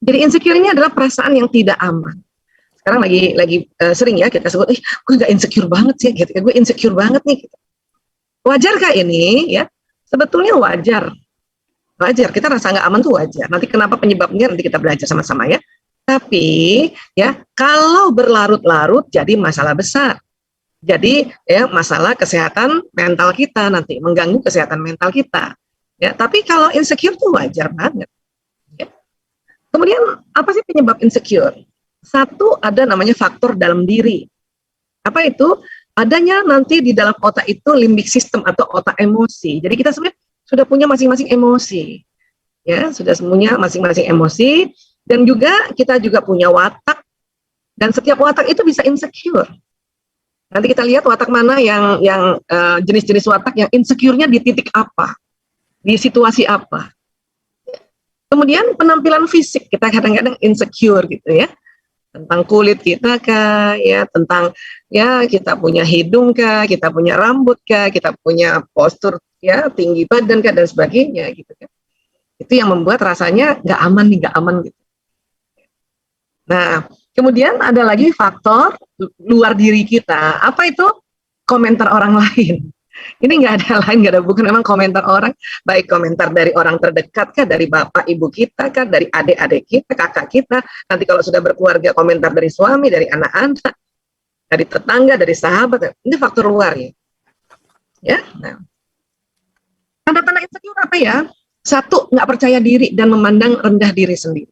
Jadi insecure ini adalah perasaan yang tidak aman. Sekarang lagi sering ya kita sebut, gue gak insecure banget sih, gitu. Gue insecure banget nih. Gitu. Wajarkah ini? Ya, sebetulnya wajar. Wajar, kita rasa nggak aman tuh wajar. Nanti kenapa penyebabnya nanti kita belajar sama-sama ya. Tapi ya kalau berlarut-larut jadi masalah besar. Jadi ya masalah kesehatan mental kita nanti mengganggu kesehatan mental kita. Ya, tapi kalau insecure tuh wajar banget. Ya. Kemudian apa sih penyebab insecure? Satu, ada namanya faktor dalam diri. Apa itu? Adanya nanti di dalam otak itu limbic system atau otak emosi. Jadi kita sebenarnya sudah punya masing-masing emosi. Ya, sudah semuanya masing-masing emosi, dan juga kita juga punya watak, dan setiap watak itu bisa insecure. Nanti kita lihat watak mana yang jenis-jenis watak yang insecure-nya di titik apa, di situasi apa. Kemudian penampilan fisik kita kadang-kadang insecure gitu ya, tentang kulit kita kah, ya tentang ya kita punya hidung kah, kita punya rambut kah, kita punya postur ya tinggi badan kah dan sebagainya gitu kan. Itu yang membuat rasanya nggak aman nih, nggak aman gitu. Nah, kemudian ada lagi faktor luar diri kita. Apa itu? Komentar orang lain. Ini nggak ada lain, nggak ada bukan, memang komentar orang, baik komentar dari orang terdekat kah, dari bapak ibu kita kah, dari adik-adik kita, kakak kita, nanti kalau sudah berkeluarga komentar dari suami, dari anak-anak, dari tetangga, dari sahabat. Ini faktor luar ya. Ya. Nah, tanda-tanda insecure apa ya? Satu, nggak percaya diri dan memandang rendah diri sendiri.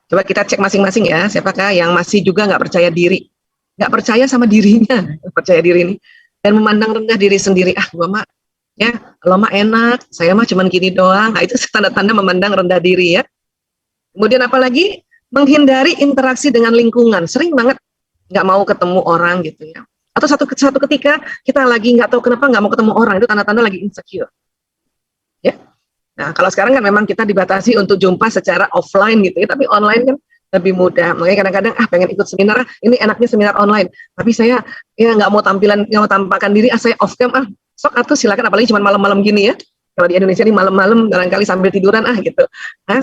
Coba kita cek masing-masing ya, siapakah yang masih juga nggak percaya diri, nggak percaya sama dirinya, percaya diri ini, dan memandang rendah diri sendiri. Ah, gua mah, ya, lo mah enak, saya mah cuman gini doang. Nah, itu tanda-tanda memandang rendah diri ya. Kemudian apalagi menghindari interaksi dengan lingkungan, sering banget nggak mau ketemu orang gitu ya. Atau satu ketika kita lagi nggak tahu kenapa nggak mau ketemu orang, itu tanda-tanda lagi insecure. Ya. Nah, kalau sekarang kan memang kita dibatasi untuk jumpa secara offline gitu ya, tapi online kan lebih mudah. Makanya kadang-kadang pengen ikut seminar, ini enaknya seminar online. Tapi saya ya nggak mau tampakkan diri, saya off cam sok atuh silakan, apalagi cuma malam-malam gini ya. Kalau di Indonesia ini malam-malam barangkali sambil tiduran gitu.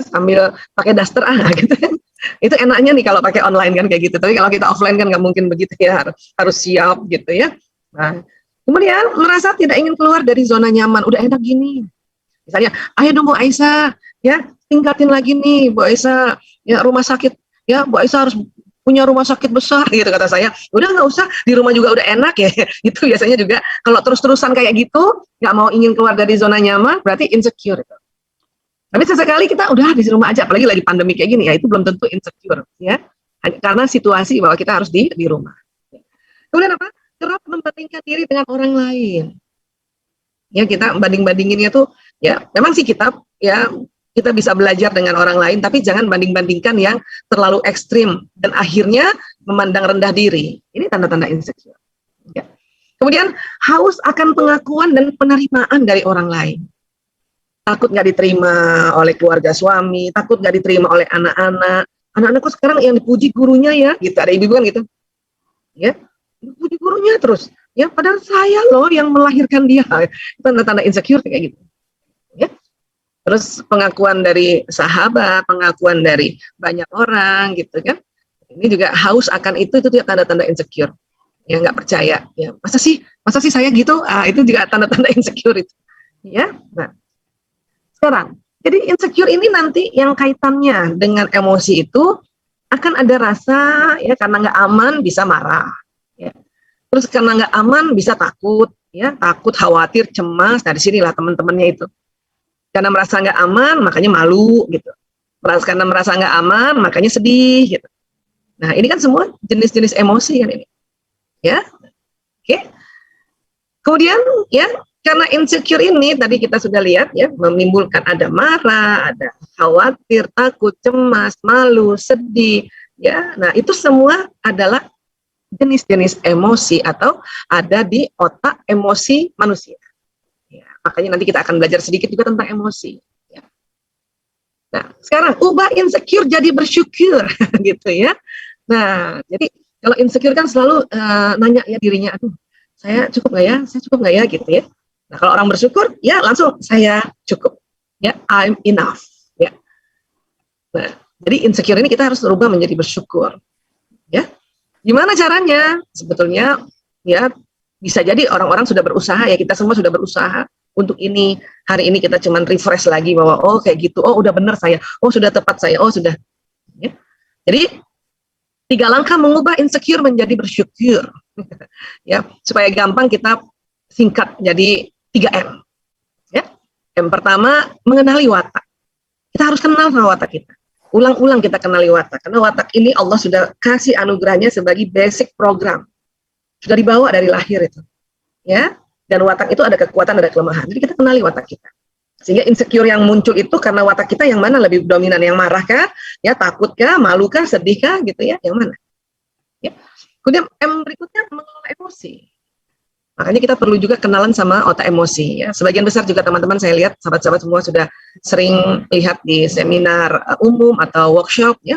Sambil pakai daster gitu kan. Itu enaknya nih kalau pakai online kan kayak gitu. Tapi kalau kita offline kan nggak mungkin begitu ya, harus siap gitu ya. Nah, kemudian merasa tidak ingin keluar dari zona nyaman, udah enak gini. Misalnya, ayo dong Bu Aisyah, ya tingkatin lagi nih Bu Aisyah, ya rumah sakit, ya Bu Aisyah harus punya rumah sakit besar gitu kata saya. Udah nggak usah, di rumah juga udah enak ya. Itu biasanya juga kalau terus-terusan kayak gitu, nggak mau ingin keluar dari zona nyaman, berarti insecure itu. Tapi sesekali kita udah di rumah aja, apalagi lagi pandemi kayak gini ya, itu belum tentu insecure ya, karena situasi bahwa kita harus di rumah. Kemudian apa? Kerap membandingkan diri dengan orang lain. Ya kita banding-bandinginnya tuh ya memang sih kita bisa belajar dengan orang lain, tapi jangan banding-bandingkan yang terlalu ekstrim dan akhirnya memandang rendah diri. Ini tanda-tanda insecure. Ya. Kemudian haus akan pengakuan dan penerimaan dari orang lain. Takut nggak diterima oleh keluarga suami, takut nggak diterima oleh anak-anak. Anak-anakku sekarang yang dipuji gurunya ya, gitu. Ada ibu kan gitu, ya, dipuji gurunya terus. Ya, padahal saya loh yang melahirkan dia. Itu tanda-tanda insecure kayak gitu. Ya. Terus pengakuan dari sahabat, pengakuan dari banyak orang gitu kan. Ini juga haus akan itu tanda-tanda insecure. Ya nggak percaya. Ya, masa sih saya gitu? Itu juga tanda-tanda insecure itu. Ya. Nah, sekarang, jadi insecure ini nanti yang kaitannya dengan emosi itu akan ada rasa ya karena nggak aman bisa marah. Ya. Terus karena nggak aman bisa takut, ya takut, khawatir, cemas. Nah disinilah teman-temannya itu. Karena merasa nggak aman, makanya malu gitu. Karena merasa nggak aman, makanya sedih gitu. Nah ini kan semua jenis-jenis emosi kan ini, ya. Oke. Kemudian ya karena insecure ini tadi kita sudah lihat ya menimbulkan ada marah, ada khawatir, takut, cemas, malu, sedih, ya. Nah itu semua adalah jenis-jenis emosi atau ada di otak emosi manusia. Ya, makanya nanti kita akan belajar sedikit juga tentang emosi. Ya. Nah, sekarang ubah insecure jadi bersyukur, gitu ya. Nah, jadi kalau insecure kan selalu nanya ya dirinya, aduh, saya cukup nggak ya, gitu ya. Nah, kalau orang bersyukur, ya langsung saya cukup, ya, I'm enough. Ya. Nah, Jadi insecure ini kita harus rubah menjadi bersyukur. Ya, gimana caranya? Sebetulnya ya bisa jadi orang-orang sudah berusaha ya, kita semua sudah berusaha untuk ini. Hari ini kita cuman refresh lagi bahwa oh kayak gitu, oh udah benar saya, oh sudah tepat saya, oh sudah. Ya. Jadi 3 langkah mengubah insecure menjadi bersyukur. Ya, supaya gampang kita singkat jadi 3M. Ya. Yang pertama, mengenali watak. Kita harus kenal sama watak kita. Ulang-ulang kita kenali watak, karena watak ini Allah sudah kasih anugerahnya sebagai basic program, sudah dibawa dari lahir itu, ya. Dan watak itu ada kekuatan, ada kelemahan. Jadi kita kenali watak kita, sehingga insecure yang muncul itu karena watak kita yang mana lebih dominan, yang marah kah, ya takut kah, malu kah, sedih kah, gitu ya, yang mana? Ya. Kemudian M berikutnya mengelola emosi. Makanya kita perlu juga kenalan sama otak emosi. Ya. Sebagian besar juga teman-teman saya lihat, sahabat-sahabat semua sudah sering lihat di seminar umum atau workshop. Ya.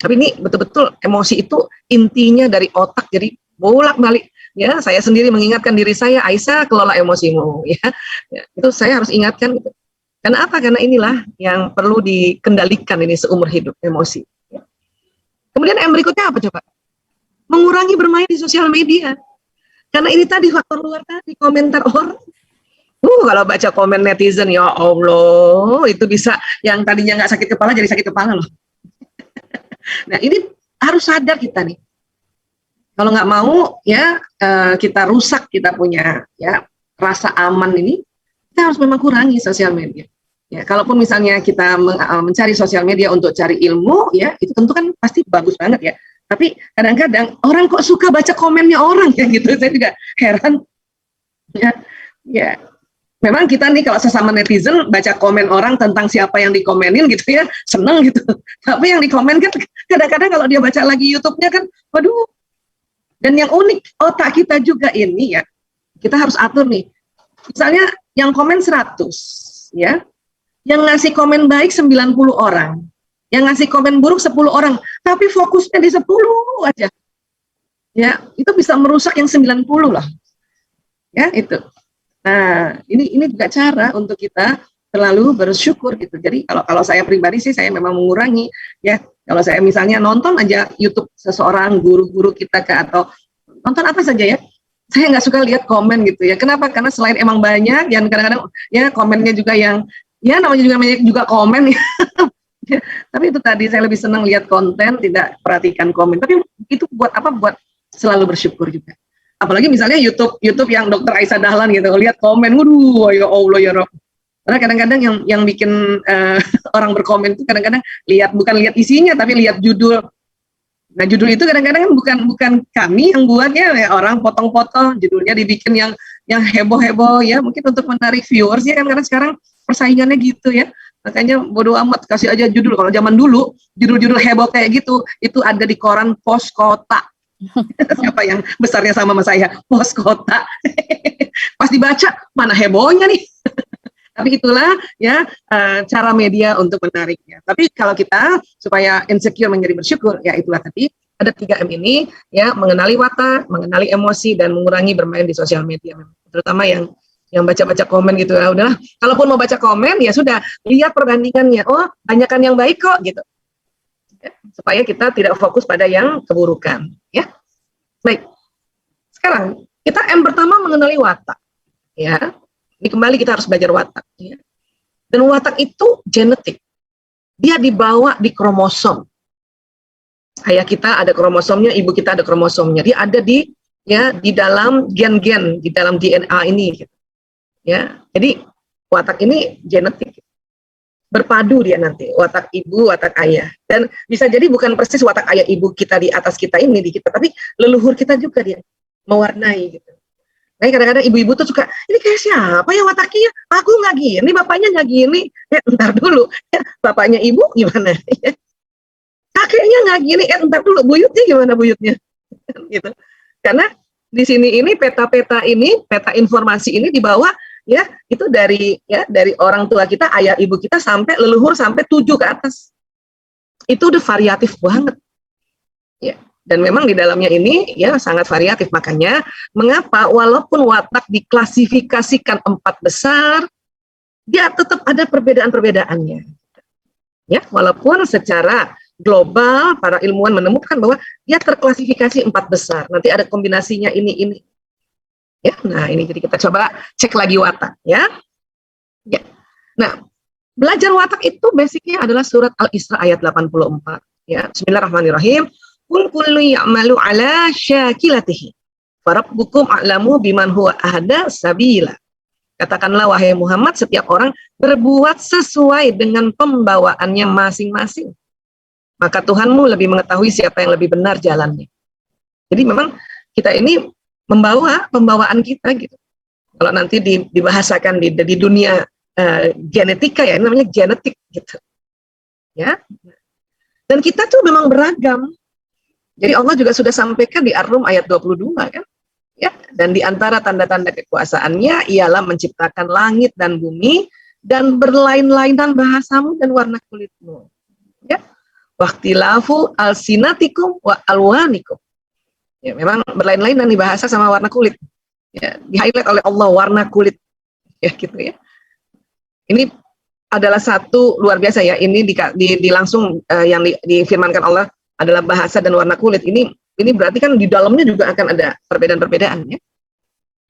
Tapi ini betul-betul emosi itu intinya dari otak, jadi bolak-balik. Ya, saya sendiri mengingatkan diri saya, Aisyah kelola emosimu. Ya. Ya, itu saya harus ingatkan. Gitu. Karena apa? Karena inilah yang perlu dikendalikan ini seumur hidup, emosi. Ya. Kemudian yang berikutnya apa coba? Mengurangi bermain di sosial media. Karena ini tadi faktor luar tadi, komentar orang. Kalau baca komen netizen, ya Allah, itu bisa yang tadinya nggak sakit kepala jadi sakit kepala loh. Nah ini harus sadar kita nih. Kalau nggak mau ya kita rusak kita punya ya rasa aman ini, kita harus memang kurangi sosial media. Ya, kalaupun misalnya kita mencari sosial media untuk cari ilmu, ya itu tentu kan pasti bagus banget ya. Tapi kadang-kadang orang kok suka baca komennya orang ya gitu, saya juga heran. Ya, memang kita nih kalau sesama netizen baca komen orang tentang siapa yang dikomenin gitu ya, seneng gitu. Tapi yang dikomen kan kadang-kadang kalau dia baca lagi YouTube-nya kan, waduh. Dan yang unik otak kita juga ini ya, kita harus atur nih. Misalnya yang komen 100, ya, yang ngasih komen baik 90 orang. Yang ngasih komen buruk 10 orang, tapi fokusnya di 10 aja. Ya, itu bisa merusak yang 90 lah. Ya, itu. Nah, ini juga cara untuk kita selalu bersyukur gitu. Jadi kalau saya pribadi sih saya memang mengurangi ya. Kalau saya misalnya nonton aja YouTube seseorang guru-guru kita atau nonton apa saja ya. Saya nggak suka lihat komen gitu ya. Kenapa? Karena selain emang banyak yang kadang-kadang ya komennya juga yang ya namanya juga komen ya. Ya, tapi itu tadi saya lebih senang lihat konten, tidak perhatikan komen. Tapi itu buat apa? Buat selalu bersyukur juga. Apalagi misalnya YouTube yang Dr. Aisyah Dahlan gitu, lihat komen, waduh, ya Allah ya Rob. Karena kadang-kadang yang bikin orang berkomen itu kadang-kadang bukan lihat isinya, tapi lihat judul. Nah judul itu kadang-kadang bukan kami yang buatnya, ya, orang potong-potong judulnya dibikin yang heboh-heboh ya, mungkin untuk menarik viewers ya kan, karena sekarang persaingannya gitu ya. Makanya bodo amat kasih aja judul. Kalau zaman dulu judul-judul heboh kayak gitu itu ada di koran Pos Kota. Siapa yang besarnya sama saya? Pos Kota. Pas dibaca mana hebohnya nih. Tapi itulah ya cara media untuk menariknya. Tapi kalau kita supaya insecure menjadi bersyukur, ya itulah tadi ada 3M ini ya, mengenali watak, mengenali emosi, dan mengurangi bermain di sosial media. Terutama yang baca-baca komen gitu, ya udahlah. Kalaupun mau baca komen, ya sudah lihat perbandingannya. Oh, banyakan yang baik kok gitu. Ya, supaya kita tidak fokus pada yang keburukan. Ya, baik. Sekarang kita M pertama mengenali watak. Ya, ini kembali kita harus belajar watak. Ya. Dan watak itu genetik. Dia dibawa di kromosom. Ayah kita ada kromosomnya, ibu kita ada kromosomnya. Dia ada di dalam gen-gen, di dalam DNA ini. Gitu. Ya, jadi watak ini genetik, berpadu dia nanti watak ibu, watak ayah, dan bisa jadi bukan persis watak ayah ibu kita di atas kita ini di kita, tapi leluhur kita juga dia mewarnai gitu. Nah kadang-kadang ibu-ibu tuh suka ini kayak siapa ya wataknya, aku nggak gini, bapaknya nggak gini, ya entar dulu, ya, bapaknya ibu gimana, ya. Kakeknya nggak gini, entar dulu, buyutnya gimana buyutnya, gitu. Karena di sini ini peta-peta ini, peta informasi ini dibawa ya itu dari orang tua kita, ayah ibu kita sampai leluhur sampai 7 ke atas. Itu udah variatif banget. Ya, dan memang di dalamnya ini ya sangat variatif. Makanya mengapa walaupun watak diklasifikasikan 4 besar, dia tetap ada perbedaan-perbedaannya. Ya, walaupun secara global para ilmuwan menemukan bahwa dia terklasifikasi 4 besar. Nanti ada kombinasinya ini. Ya, nah ini jadi kita coba cek lagi watak ya. Ya. Nah, belajar watak itu basicnya adalah surat Al-Isra ayat 84. Ya, Bismillahirrahmanirrahim. Qul kullu ya'malu ala syakilatihi. Farabbukum a'lamu biman huwa ahda sabila. Katakanlah wahai Muhammad, setiap orang berbuat sesuai dengan pembawaannya masing-masing. Maka Tuhanmu lebih mengetahui siapa yang lebih benar jalannya. Jadi memang kita ini membawa pembawaan kita gitu. Kalau nanti dibahasakan di dunia genetika ya, ini namanya genetik gitu. Ya. Dan kita tuh memang beragam. Jadi Allah juga sudah sampaikan di Ar-Rum ayat 22 kan. Ya, dan di antara tanda-tanda kekuasaannya ialah menciptakan langit dan bumi dan berlain-lainan bahasamu dan warna kulitmu. Ya. Waqtilafu alsinatikum wa alwanikum. Ya, memang berlain-lainan nih bahasa sama warna kulit. Ya, di-highlight oleh Allah warna kulit. Ya, gitu ya. Ini adalah satu luar biasa ya. Ini di langsung yang difirmankan Allah adalah bahasa dan warna kulit. Ini berarti kan di dalamnya juga akan ada perbedaan-perbedaan ya.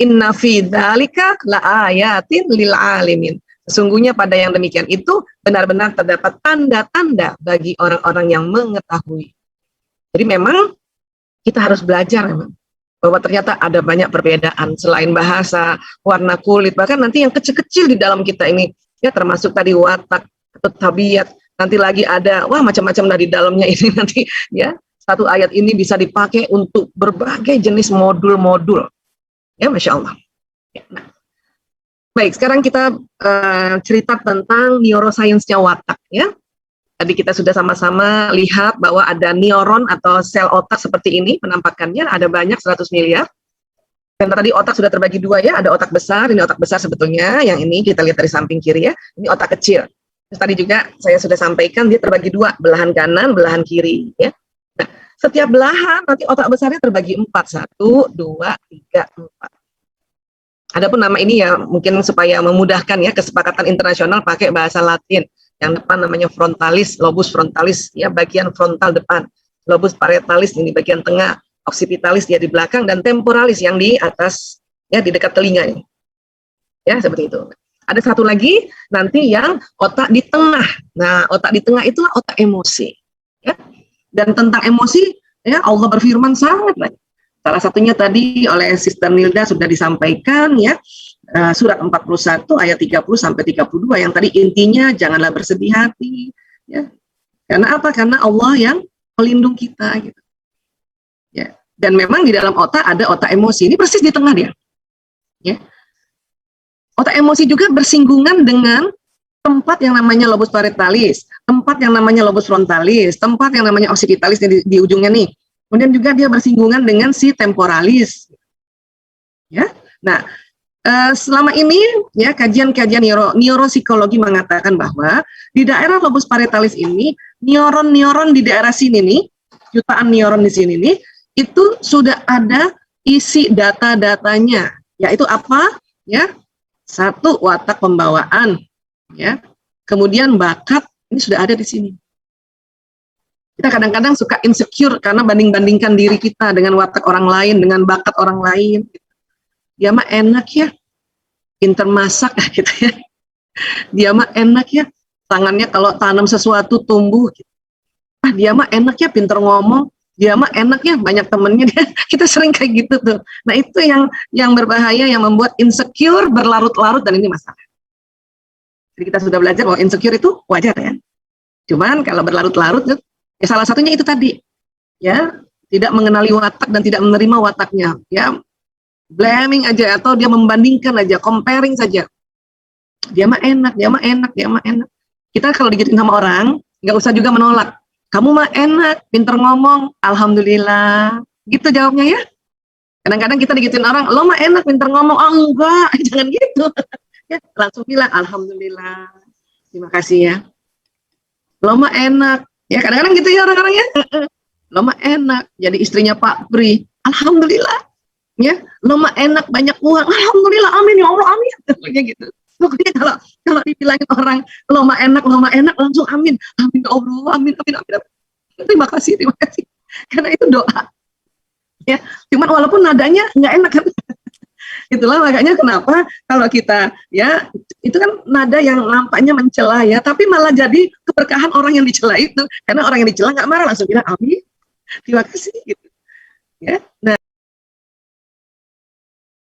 Inna fi dzalika laayatin lil alimin. Sesungguhnya pada yang demikian itu benar-benar terdapat tanda-tanda bagi orang-orang yang mengetahui. Jadi memang kita harus belajar memang bahwa ternyata ada banyak perbedaan selain bahasa, warna kulit, bahkan nanti yang kecil-kecil di dalam kita ini ya, termasuk tadi watak atau tabiat. Nanti lagi ada macam-macam dari dalamnya ini nanti ya. Satu ayat ini bisa dipakai untuk berbagai jenis modul-modul. Ya, Masya Allah. Ya, nah. Baik, sekarang kita cerita tentang neuroscience-nya watak. Ya. Tadi kita sudah sama-sama lihat bahwa ada neuron atau sel otak seperti ini, penampakannya ada banyak 100 miliar. Dan tadi otak sudah terbagi dua ya, ada otak besar, ini otak besar sebetulnya, yang ini kita lihat dari samping kiri ya, ini otak kecil. Terus tadi juga saya sudah sampaikan dia terbagi dua, belahan kanan, belahan kiri ya. Nah, setiap belahan nanti otak besarnya terbagi 4, 1, 2, 3, 4. Adapun nama ini ya mungkin supaya memudahkan ya kesepakatan internasional pakai bahasa Latin. Yang depan namanya frontalis, lobus frontalis ya bagian frontal depan, lobus parietalis ini bagian tengah, occipitalis dia di belakang dan temporalis yang di atas ya di dekat telinganya. Ya seperti itu. Ada satu lagi nanti yang otak di tengah. Nah, otak di tengah itulah otak emosi. Ya. Dan tentang emosi, ya Allah berfirman sangat banyak. Salah satunya tadi oleh Sister Nilda sudah disampaikan ya, surat 41 ayat 30 sampai 32 yang tadi intinya janganlah bersedih hati. Ya. Karena apa? Karena Allah yang pelindung kita. Gitu. Ya. Dan memang di dalam otak ada otak emosi. Ini persis di tengah dia. Ya. Otak emosi juga bersinggungan dengan tempat yang namanya lobus parietalis, tempat yang namanya lobus frontalis, tempat yang namanya occipitalis di ujungnya nih. Kemudian juga dia bersinggungan dengan si temporalis. Ya. Nah, selama ini ya kajian-kajian neuropsikologi mengatakan bahwa di daerah lobus parietalis ini neuron-neuron di daerah sini nih, jutaan neuron di sini nih, itu sudah ada isi data-datanya. Yaitu apa? Ya. Satu, watak pembawaan. Ya, kemudian bakat ini sudah ada di sini. Kita kadang-kadang suka insecure karena banding-bandingkan diri kita dengan watak orang lain, dengan bakat orang lain. Dia mah enak ya, pinter masak gitu ya. Dia mah enak ya, tangannya kalau tanam sesuatu tumbuh. Gitu. Dia mah enak ya, pinter ngomong. Dia mah enak ya, banyak temennya. Kita sering kayak gitu tuh. Nah itu yang berbahaya, yang membuat insecure berlarut-larut dan ini masalah. Jadi kita sudah belajar bahwa insecure itu wajar ya. Cuman kalau berlarut-larut ya salah satunya itu tadi. Ya, tidak mengenali watak dan tidak menerima wataknya. Ya, blaming aja atau dia membandingkan aja, comparing saja. Dia mah enak, dia mah enak, dia mah enak. Kita kalau digituin sama orang, nggak usah juga menolak. Kamu mah enak, pinter ngomong, alhamdulillah. Gitu jawabnya ya. Kadang-kadang kita digituin orang, lo mah enak, pinter ngomong, oh enggak, jangan gitu. Ya, langsung bilang alhamdulillah, terima kasih ya. Lo mah enak, ya kadang-kadang gitu ya orang-orang ya. Lo mah enak, jadi istrinya Pak Pri, alhamdulillah. Ya, lo mah enak banyak uang, alhamdulillah, amin ya Allah, amin. Pokoknya gitu. Pokoknya Kalau dibilangin orang lo mah enak langsung amin, amin ya Allah, amin, amin, amin, amin. Terima kasih, terima kasih. Karena itu doa. Ya, cuman walaupun nadanya nggak enak kan. Itulah makanya kenapa kalau kita ya itu kan nada yang nampaknya mencela ya, tapi malah jadi keberkahan orang yang dicela itu, karena orang yang dicela nggak marah langsung bilang amin, terima kasih gitu. Ya, nah